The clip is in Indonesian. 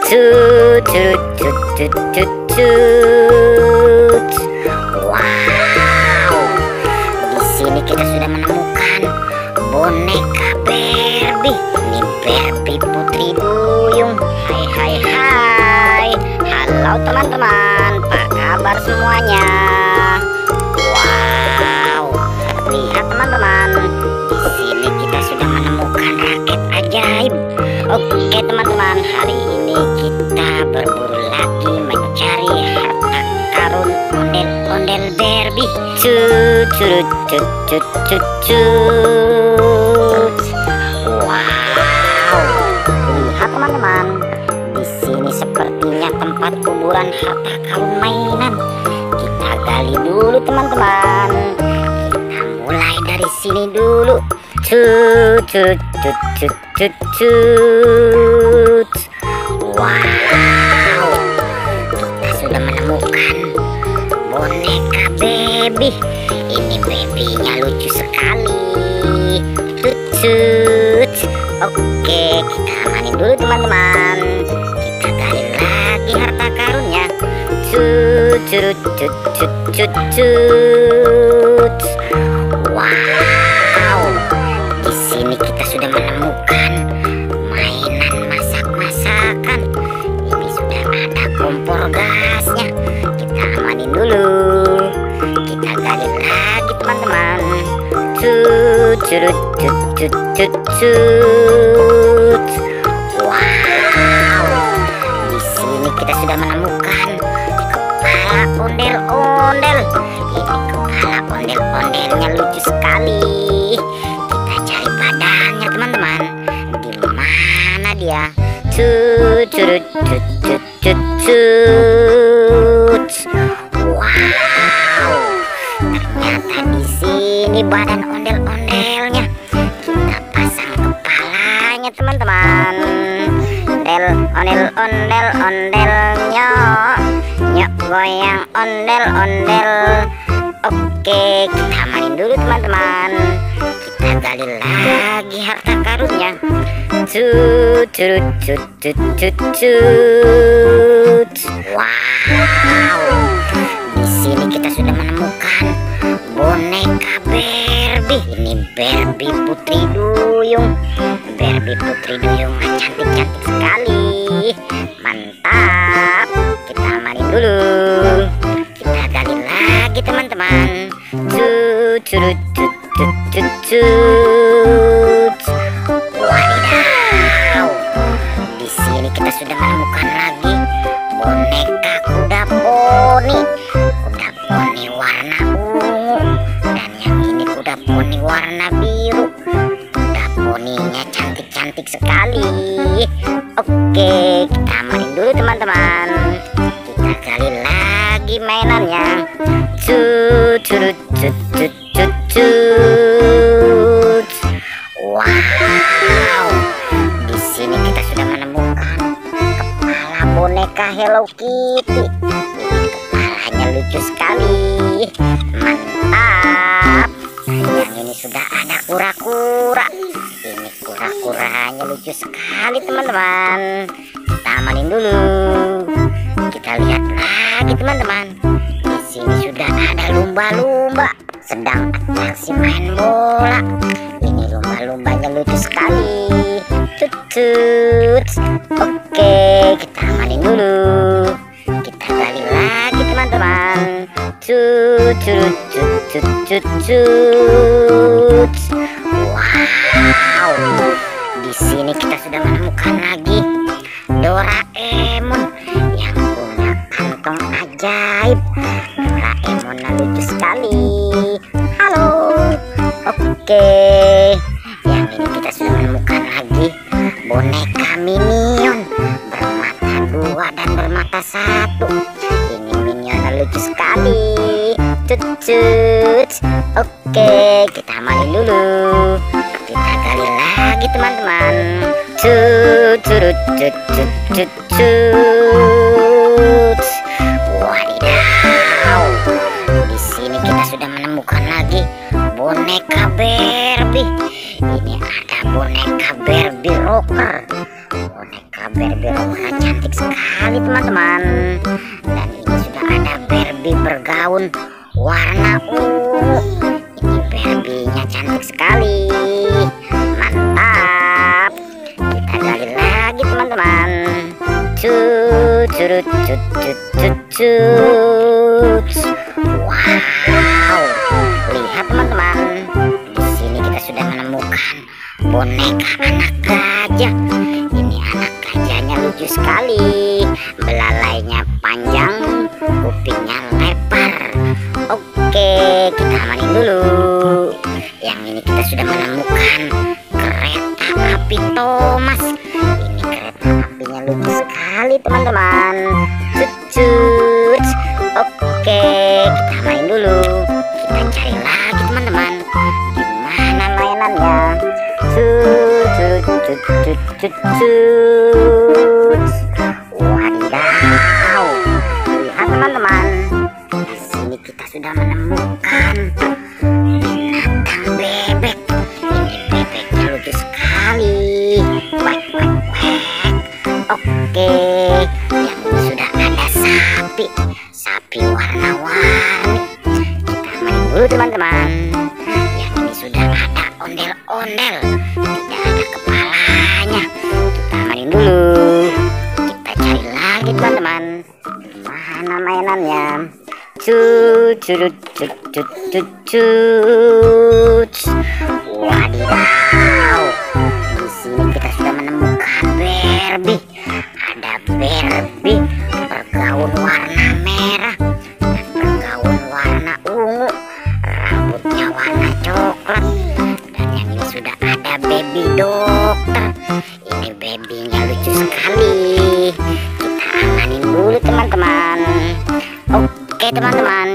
Tut tut tut tut tut tut. Wow, di sini kita sudah menemukan boneka Barbie. Ini Barbie Putri Duyung. Hai hai hai. Halo teman-teman, apa kabar semuanya? Wow, lihat teman-teman, di sini kita sudah menemukan raket ajaib. Oke teman-teman, hari ini kita berburu lagi mencari harta karun ondel-ondel Barbie. Cut cut cut cut cut cut. Wow, lihat teman-teman, di sini sepertinya tempat kuburan harta karun mainan. Kita gali dulu teman-teman. Kita mulai dari sini dulu. Cut cut cut cut cut cut. Wow, kita sudah menemukan boneka baby. Ini babynya lucu sekali. Cut cut. Oke, kita amanin dulu teman-teman. Kita gali lagi harta karunnya. Cut cut cut cut cut cut. Wow, di sini kita sudah menemukan mainan masak-masakan. Ini sudah ada kompor gasnya. Kita amanin dulu. Kita gali lagi teman-teman. Cut cut cut cut cut cut. Wow, di sini kita sudah menemukan kepala ondel-ondel. Ini kepala ondel-ondelnya lucu sekali. Kita cari badannya teman-teman. Di mana dia? Cut cut cut cut cut cut. Wow, ternyata di sini badan ondel-ondelnya. Kita pasang kepalanya teman-teman. Ondel-ondel-ondel nyok goyang ondel-ondel. Oke, kita amanin dulu teman-teman. Kita gali lagi harta karunnya. Cut cut cut cut cut cut. Wow, di sini kita sudah menemukan boneka Barbie. Ini Barbie Putri Duyung. Barbie Putri Duyung cantik-cantik sekali. Mantap. Kita amanin dulu. Kita gali lagi teman-teman. Cut cut cut cut cut cut. Wadidaw, di sini kita sudah menemukan lagi boneka kuda poni. Kuda poni warna ungu, dan yang ini kuda poni warna biru. Kuda poninya cantik-cantik sekali. Oke, kita amanin dulu teman-teman. Kita gali lagi mainannya. Cut cut cut cut cut cut. Wow, di sini kita sudah menemukan kepala boneka Hello Kitty. Ini kepalanya lucu sekali. Mantap. Yang ini sudah ada kura-kura. Ini kura-kuranya lucu sekali teman-teman. Kita amanin dulu. Kita lihat lagi teman-teman. Di sini sudah ada lumba-lumba sedang atraksi main bola. Ini lumba-lumbanya lucu sekali. Tut. Oke, kita amanin dulu. Kita gali lagi teman-teman. Cut. Wow, di sini kita sudah menemukan lagi Doraemon yang punya kantong ajaib. Doraemon lucu sekali. Halo. Oke, yang ini kita sudah menemukan lagi boneka Minion bermata dua dan bermata satu. Ini Minionnya lucu sekali. Cut. Oke, kita amanin dulu. Kita gali lagi teman-teman. Cut. Wadidaw, di sini kita sudah menemukan lagi boneka Barbie. Ini ada boneka Barbie rocker. Boneka Barbie Rosa cantik sekali teman-teman. Dan ini sudah ada Barbie bergaun warna ungu. Ini Barbie-nya cantik sekali, mantap. Kita gali lagi teman-teman. Wow, lihat teman-teman, di sini kita sudah menemukan boneka anak gajah. Ini anak gajahnya lucu sekali, belalainya panjang, kupingnya lebar. Oke, kita amanin dulu. Yang ini kita sudah menemukan kereta api Thomas. Ini kereta apinya lucu sekali teman-teman. Cucut. Oke, kita main dulu. Kita cari lagi teman-teman. Gimana mainannya? Wadidaw. Lihat teman-teman. Di sini kita sudah menemukan binatang bebek. Ini bebeknya lucu sekali. Wek, wek, wek. Oke, yang ini sudah ada sapi. Sapi warna-warni. Kita main dulu teman-teman. Yang ini sudah ada ondel-ondel, tidak ada kepalanya. Kita main dulu. Kita cari lagi teman-teman. Mana mainannya? Wadidaw. Di sini kita sudah menemukan Barbie. Ada Barbie bergaun warna merah dan bergaun warna ungu. Rambutnya warna coklat. Dan yang ini sudah ada baby dokter. Ini babynya lucu sekali. Kita amanin dulu teman-teman. Oke teman-teman,